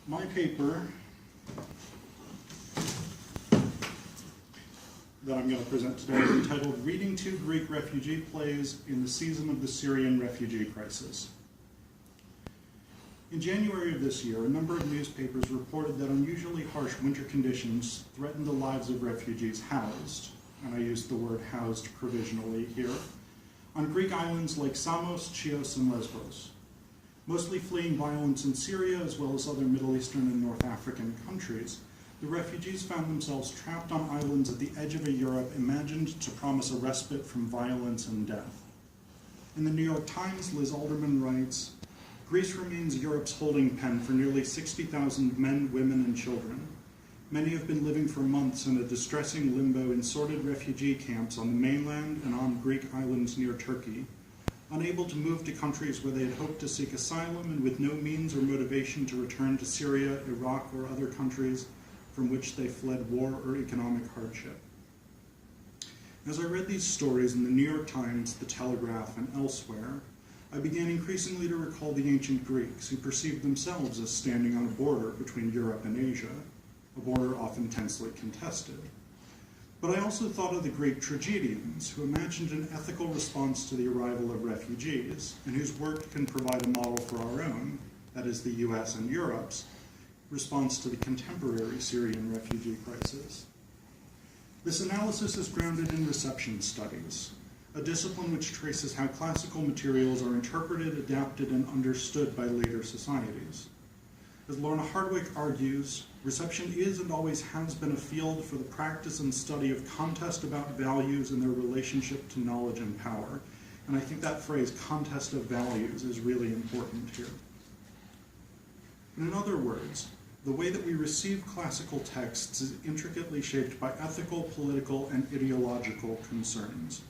My paper that I'm going to present today is entitled Reading Two Greek Refugee Plays in the Season of the Syrian Refugee Crisis. In January of this year, a number of newspapers reported that unusually harsh winter conditions threatened the lives of refugees housed, and I use the word housed provisionally here, on Greek islands like Samos, Chios, and Lesbos. Mostly fleeing violence in Syria as well as other Middle Eastern and North African countries, the refugees found themselves trapped on islands at the edge of a Europe imagined to promise a respite from violence and death. In the New York Times, Liz Alderman writes, "Greece remains Europe's holding pen for nearly 60,000 men, women, and children. Many have been living for months in a distressing limbo in sordid refugee camps on the mainland and on Greek islands near Turkey, unable to move to countries where they had hoped to seek asylum and with no means or motivation to return to Syria, Iraq, or other countries from which they fled war or economic hardship." As I read these stories in the New York Times, the Telegraph, and elsewhere, I began increasingly to recall the ancient Greeks who perceived themselves as standing on a border between Europe and Asia, a border often tensely contested. But I also thought of the Greek tragedians who imagined an ethical response to the arrival of refugees and whose work can provide a model for our own, that is the US and Europe's, response to the contemporary Syrian refugee crisis. This analysis is grounded in reception studies, a discipline which traces how classical materials are interpreted, adapted, and understood by later societies. As Lorna Hardwick argues, reception is and always has been a field for the practice and study of contest about values and their relationship to knowledge and power. And I think that phrase, contest of values, is really important here. In other words, the way that we receive classical texts is intricately shaped by ethical, political, and ideological concerns.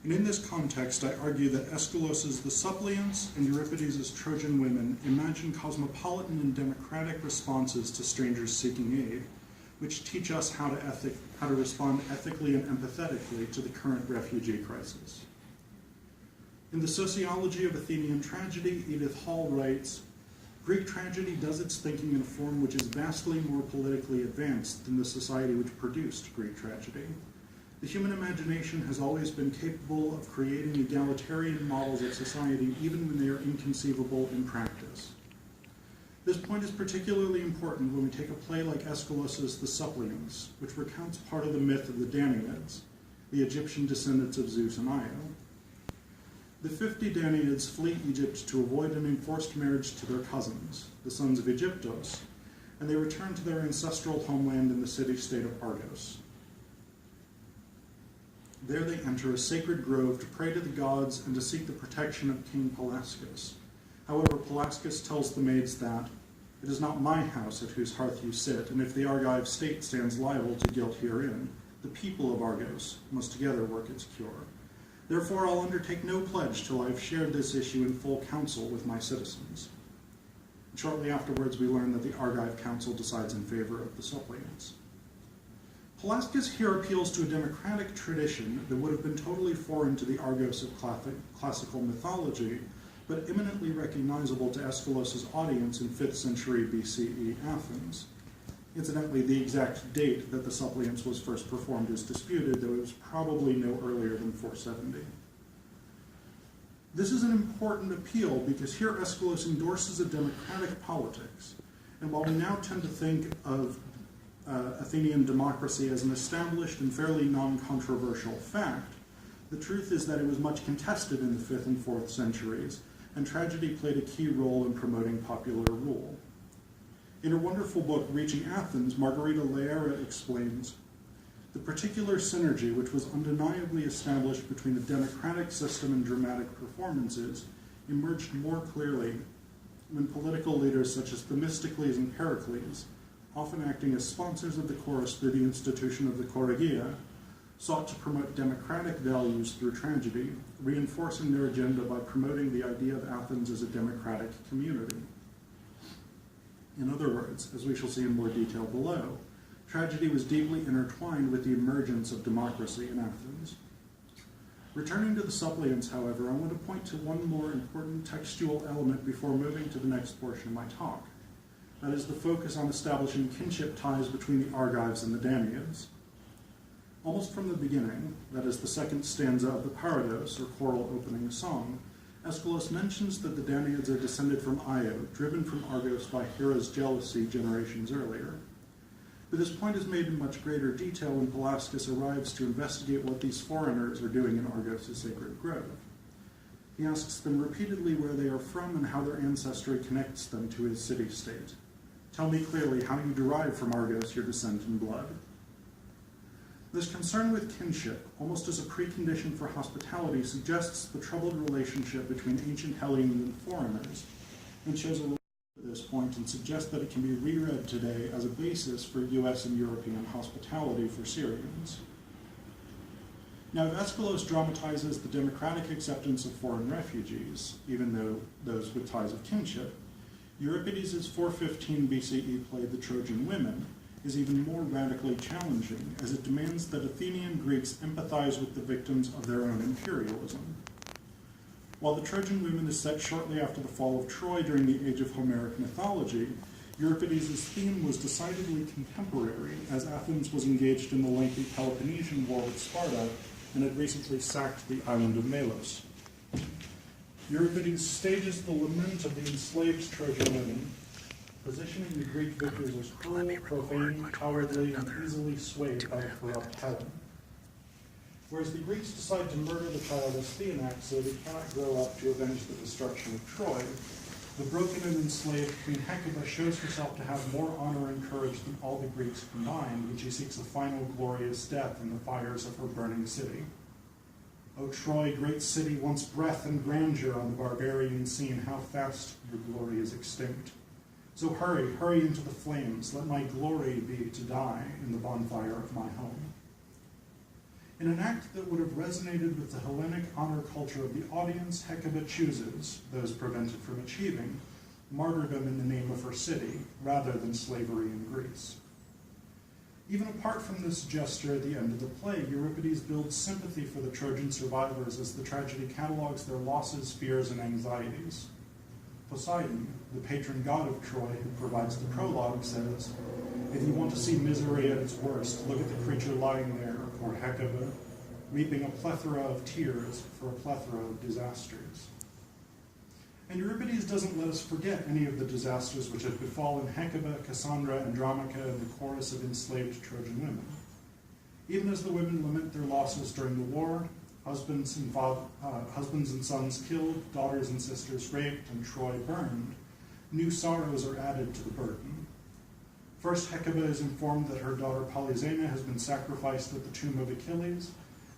And in this context, I argue that Aeschylus' The Suppliants and Euripides' Trojan Women imagine cosmopolitan and democratic responses to strangers seeking aid, which teach us how to respond ethically and empathetically to the current refugee crisis. In the Sociology of Athenian Tragedy, Edith Hall writes, "Greek tragedy does its thinking in a form which is vastly more politically advanced than the society which produced Greek tragedy. The human imagination has always been capable of creating egalitarian models of society even when they are inconceivable in practice. This point is particularly important when we take a play like Aeschylus' The Suppliants, which recounts part of the myth of the Danaids, the Egyptian descendants of Zeus and Io. The 50 Danaids flee Egypt to avoid an enforced marriage to their cousins, the sons of Aegyptos, and they return to their ancestral homeland in the city-state of Argos. There they enter a sacred grove to pray to the gods and to seek the protection of King Pelasgus. However, Pelasgus tells the maids that, "It is not my house at whose hearth you sit, and if the Argive state stands liable to guilt herein, the people of Argos must together work its cure. Therefore I'll undertake no pledge till I have shared this issue in full council with my citizens." And shortly afterwards we learn that the Argive council decides in favor of the suppliants. Pelasgus here appeals to a democratic tradition that would have been totally foreign to the Argos of classical mythology, but eminently recognizable to Aeschylus' audience in 5th century BCE Athens. Incidentally, the exact date that the Suppliants was first performed is disputed, though it was probably no earlier than 470. This is an important appeal because here Aeschylus endorses a democratic politics, and while we now tend to think of Athenian democracy as an established and fairly non-controversial fact, the truth is that it was much contested in the 5th and 4th centuries, and tragedy played a key role in promoting popular rule. In her wonderful book, Reaching Athens, Margarita Leera explains, "The particular synergy which was undeniably established between the democratic system and dramatic performances emerged more clearly when political leaders such as Themistocles and Pericles, often acting as sponsors of the chorus through the institution of the choragia, sought to promote democratic values through tragedy, reinforcing their agenda by promoting the idea of Athens as a democratic community." In other words, as we shall see in more detail below, tragedy was deeply intertwined with the emergence of democracy in Athens. Returning to the Suppliants, however, I want to point to one more important textual element before moving to the next portion of my talk. That is the focus on establishing kinship ties between the Argives and the Danaids. Almost from the beginning, that is the second stanza of the Parados, or choral opening song, Aeschylus mentions that the Danaids are descended from Io, driven from Argos by Hera's jealousy generations earlier. But this point is made in much greater detail when Pelasgus arrives to investigate what these foreigners are doing in Argos' sacred grove. He asks them repeatedly where they are from and how their ancestry connects them to his city-state. Tell me clearly how you derive from Argos your descent in blood. This concern with kinship, almost as a precondition for hospitality, suggests the troubled relationship between ancient Hellenes and foreigners, and shows a relation to this point and suggests that it can be reread today as a basis for US and European hospitality for Syrians. Now, if Aeschylus dramatizes the democratic acceptance of foreign refugees, even though those with ties of kinship, Euripides' 415 BCE play The Trojan Women is even more radically challenging, as it demands that Athenian Greeks empathize with the victims of their own imperialism. While The Trojan Women is set shortly after the fall of Troy during the age of Homeric mythology, Euripides' theme was decidedly contemporary, as Athens was engaged in the lengthy Peloponnesian War with Sparta and had recently sacked the island of Melos. Euripides stages the lament of the enslaved Trojan women, positioning the Greek victors as cruel, profane, cowardly, and easily swayed by the corrupt Helen. Whereas the Greeks decide to murder the childless Theanax so they cannot grow up to avenge the destruction of Troy, the broken and enslaved Queen Hecuba shows herself to have more honor and courage than all the Greeks combined when she seeks a final glorious death in the fires of her burning city. O Troy, great city, once breath and grandeur on the barbarian scene, how fast your glory is extinct. So hurry, hurry into the flames, let my glory be to die in the bonfire of my home. In an act that would have resonated with the Hellenic honor culture of the audience, Hecuba chooses, those prevented from achieving, martyrdom in the name of her city, rather than slavery in Greece. Even apart from this gesture at the end of the play, Euripides builds sympathy for the Trojan survivors as the tragedy catalogues their losses, fears, and anxieties. Poseidon, the patron god of Troy who provides the prologue, says, if you want to see misery at its worst, look at the creature lying there, poor Hecuba, weeping a plethora of tears for a plethora of disasters. And Euripides doesn't let us forget any of the disasters which have befallen Hecuba, Cassandra, Andromache, and the chorus of enslaved Trojan women. Even as the women lament their losses during the war, husbands and sons killed, daughters and sisters raped, and Troy burned, new sorrows are added to the burden. First, Hecuba is informed that her daughter Polyxena has been sacrificed at the tomb of Achilles.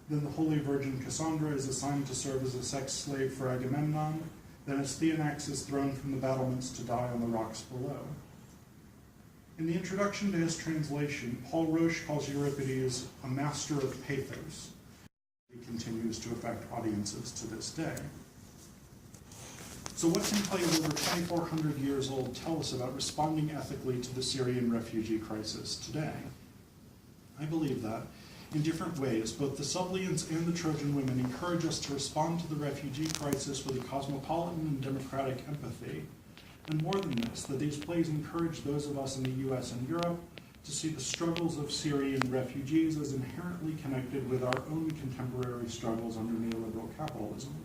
Then the holy virgin Cassandra is assigned to serve as a sex slave for Agamemnon. Then as Theanax is thrown from the battlements to die on the rocks below. In the introduction to his translation, Paul Roche calls Euripides a master of pathos. He continues to affect audiences to this day. So what can plays over 2,400 years old tell us about responding ethically to the Syrian refugee crisis today? I believe that, in different ways, both the Suppliants and the Trojan Women encourage us to respond to the refugee crisis with a cosmopolitan and democratic empathy. And more than this, that these plays encourage those of us in the US and Europe to see the struggles of Syrian refugees as inherently connected with our own contemporary struggles under neoliberal capitalism.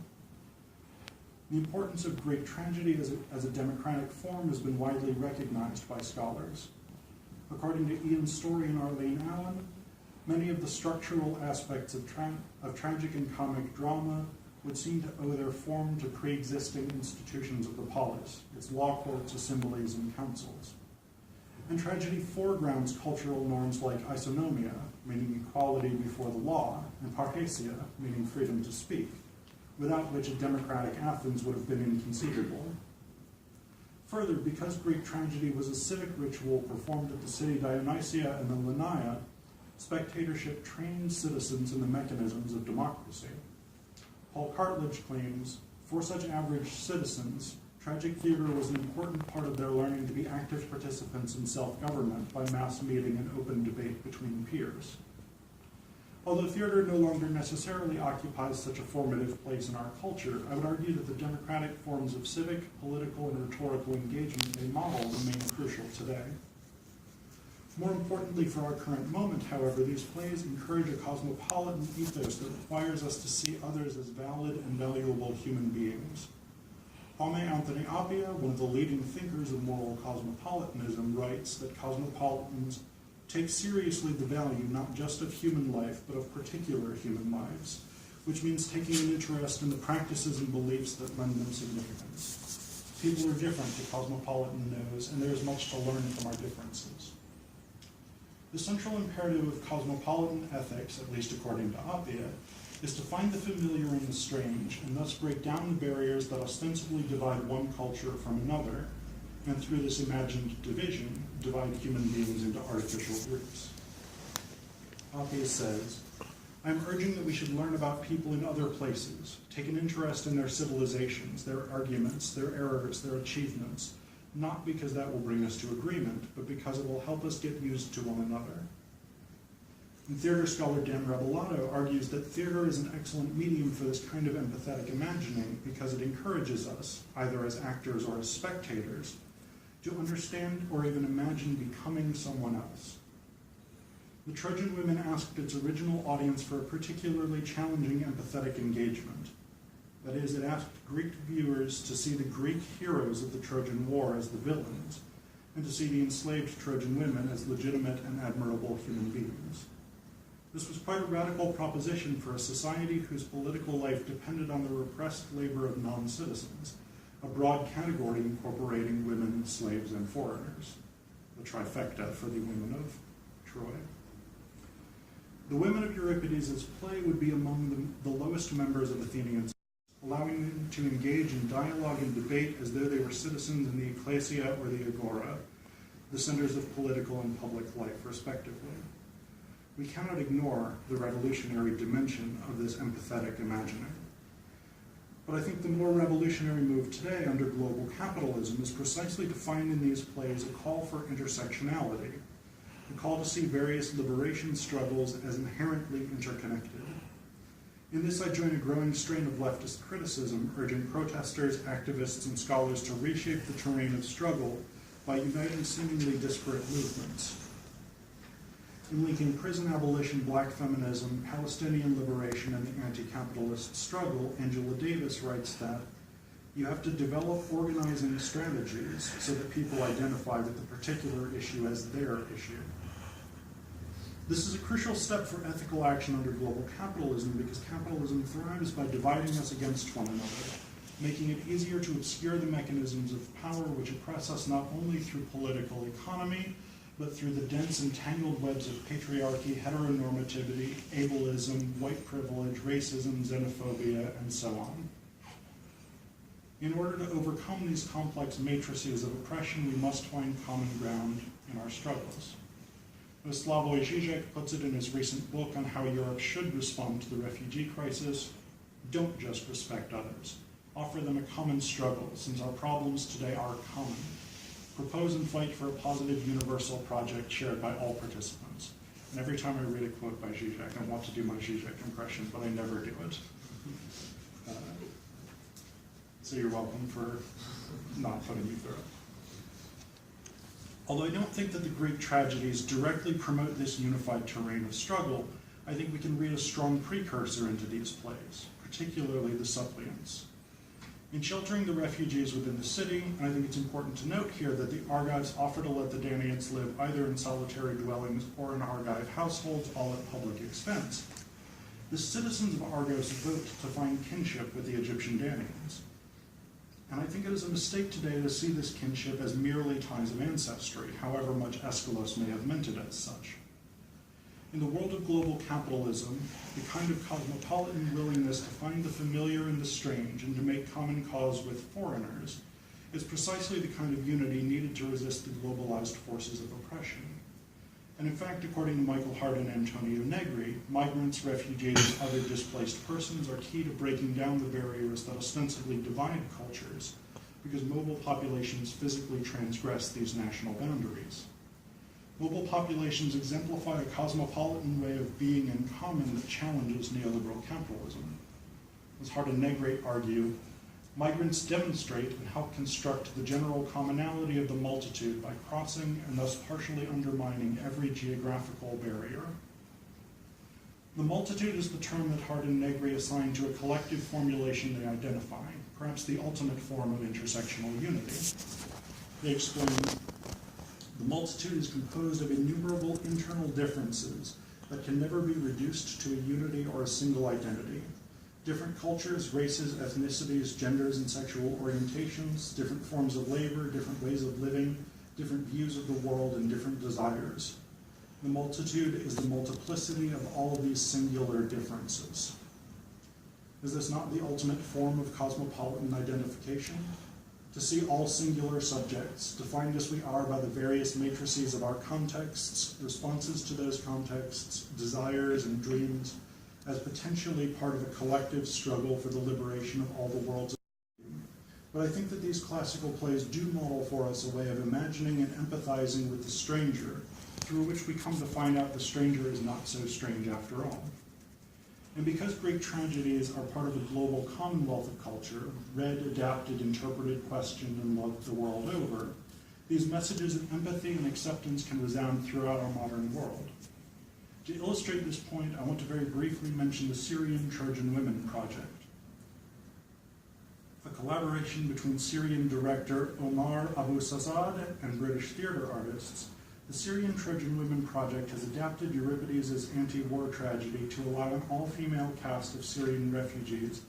The importance of Greek tragedy as a democratic form has been widely recognized by scholars. According to Ian Story and Arlene Allen, many of the structural aspects of tragic and comic drama would seem to owe their form to pre-existing institutions of the polis, its law courts, assemblies, and councils. And tragedy foregrounds cultural norms like isonomia, meaning equality before the law, and parrhesia, meaning freedom to speak, without which a democratic Athens would have been inconceivable. Further, because Greek tragedy was a civic ritual performed at the city Dionysia and the Lenaea, spectatorship trained citizens in the mechanisms of democracy. Paul Cartledge claims, for such average citizens, tragic theater was an important part of their learning to be active participants in self-government by mass meeting and open debate between peers. Although theater no longer necessarily occupies such a formative place in our culture, I would argue that the democratic forms of civic, political, and rhetorical engagement they model remain crucial today. More importantly for our current moment, however, these plays encourage a cosmopolitan ethos that requires us to see others as valid and valuable human beings. Paume Anthony Appiah, one of the leading thinkers of moral cosmopolitanism, writes that cosmopolitans take seriously the value not just of human life, but of particular human lives, which means taking an interest in the practices and beliefs that lend them significance. People are different, the cosmopolitan knows, and there is much to learn from our differences. The central imperative of cosmopolitan ethics, at least according to Appiah, is to find the familiar in the strange, and thus break down the barriers that ostensibly divide one culture from another, and through this imagined division, divide human beings into artificial groups. Appiah says, I'm urging that we should learn about people in other places, take an interest in their civilizations, their arguments, their errors, their achievements, not because that will bring us to agreement, but because it will help us get used to one another. And theater scholar Dan Rebellato argues that theater is an excellent medium for this kind of empathetic imagining because it encourages us, either as actors or as spectators, to understand or even imagine becoming someone else. The Trojan Women asked its original audience for a particularly challenging empathetic engagement. That is, it asked Greek viewers to see the Greek heroes of the Trojan War as the villains, and to see the enslaved Trojan women as legitimate and admirable human beings. This was quite a radical proposition for a society whose political life depended on the repressed labor of non-citizens, a broad category incorporating women, slaves, and foreigners, the trifecta for the women of Troy. The women of Euripides' play would be among the lowest members of Athenian society, allowing them to engage in dialogue and debate as though they were citizens in the ecclesia or the agora, the centers of political and public life, respectively. We cannot ignore the revolutionary dimension of this empathetic imagining. But I think the more revolutionary move today under global capitalism is precisely to find in these plays a call for intersectionality, a call to see various liberation struggles as inherently interconnected. In this, I join a growing strain of leftist criticism, urging protesters, activists, and scholars to reshape the terrain of struggle by uniting seemingly disparate movements. In linking prison abolition, black feminism, Palestinian liberation, and the anti-capitalist struggle, Angela Davis writes that you have to develop organizing strategies so that people identify with the particular issue as their issue. This is a crucial step for ethical action under global capitalism because capitalism thrives by dividing us against one another, making it easier to obscure the mechanisms of power which oppress us not only through political economy, but through the dense and tangled webs of patriarchy, heteronormativity, ableism, white privilege, racism, xenophobia, and so on. In order to overcome these complex matrices of oppression, we must find common ground in our struggles. As Slavoj Žižek puts it in his recent book on how Europe should respond to the refugee crisis, don't just respect others. Offer them a common struggle, since our problems today are common. Propose and fight for a positive universal project shared by all participants. And every time I read a quote by Žižek, I want to do my Žižek impression, but I never do it. So you're welcome for not putting me through it. Although I don't think that the Greek tragedies directly promote this unified terrain of struggle, I think we can read a strong precursor into these plays, particularly the suppliants. In sheltering the refugees within the city, and I think it's important to note here that the Argives offer to let the Danaans live either in solitary dwellings or in Argive households, all at public expense. The citizens of Argos vote to find kinship with the Egyptian Danaans. And I think it is a mistake today to see this kinship as merely ties of ancestry, however much Aeschylus may have meant it as such. In the world of global capitalism, the kind of cosmopolitan willingness to find the familiar and the strange and to make common cause with foreigners is precisely the kind of unity needed to resist the globalized forces of oppression. And in fact, according to Michael Hart and Antonio Negri, migrants, refugees, and other displaced persons are key to breaking down the barriers that ostensibly divide cultures, because mobile populations physically transgress these national boundaries. Global populations exemplify a cosmopolitan way of being in common that challenges neoliberal capitalism. As Hardin Negrete argue, migrants demonstrate and help construct the general commonality of the multitude by crossing and thus partially undermining every geographical barrier. The multitude is the term that Hardin Negrete assigned to a collective formulation they identify, perhaps the ultimate form of intersectional unity. They explain, the multitude is composed of innumerable internal differences that can never be reduced to a unity or a single identity. Different cultures, races, ethnicities, genders, and sexual orientations, different forms of labor, different ways of living, different views of the world, and different desires. The multitude is the multiplicity of all of these singular differences. Is this not the ultimate form of cosmopolitan identification? To see all singular subjects, defined as we are by the various matrices of our contexts, responses to those contexts, desires and dreams, as potentially part of a collective struggle for the liberation of all the worlds. But I think that these classical plays do model for us a way of imagining and empathizing with the stranger, through which we come to find out the stranger is not so strange after all. And because Greek tragedies are part of a global commonwealth of culture, read, adapted, interpreted, questioned, and loved the world over, these messages of empathy and acceptance can resound throughout our modern world. To illustrate this point, I want to very briefly mention the Syrian Trojan Women Project. A collaboration between Syrian director Omar Abu Sassad and British theater artists, the Syrian Trojan Women Project has adapted Euripides' anti-war tragedy to allow an all-female cast of Syrian refugees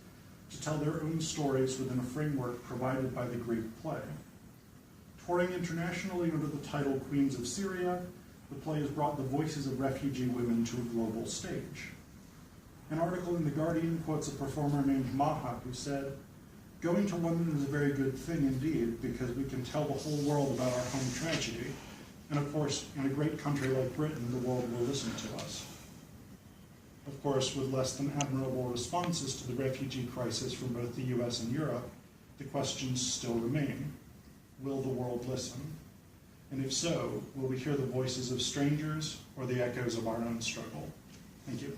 to tell their own stories within a framework provided by the Greek play. Touring internationally under the title Queens of Syria, the play has brought the voices of refugee women to a global stage. An article in The Guardian quotes a performer named Maha who said, "Going to London is a very good thing indeed because we can tell the whole world about our home tragedy. And of course, in a great country like Britain, the world will listen to us." Of course, with less than admirable responses to the refugee crisis from both the US and Europe, the questions still remain. Will the world listen? And if so, will we hear the voices of strangers or the echoes of our own struggle? Thank you.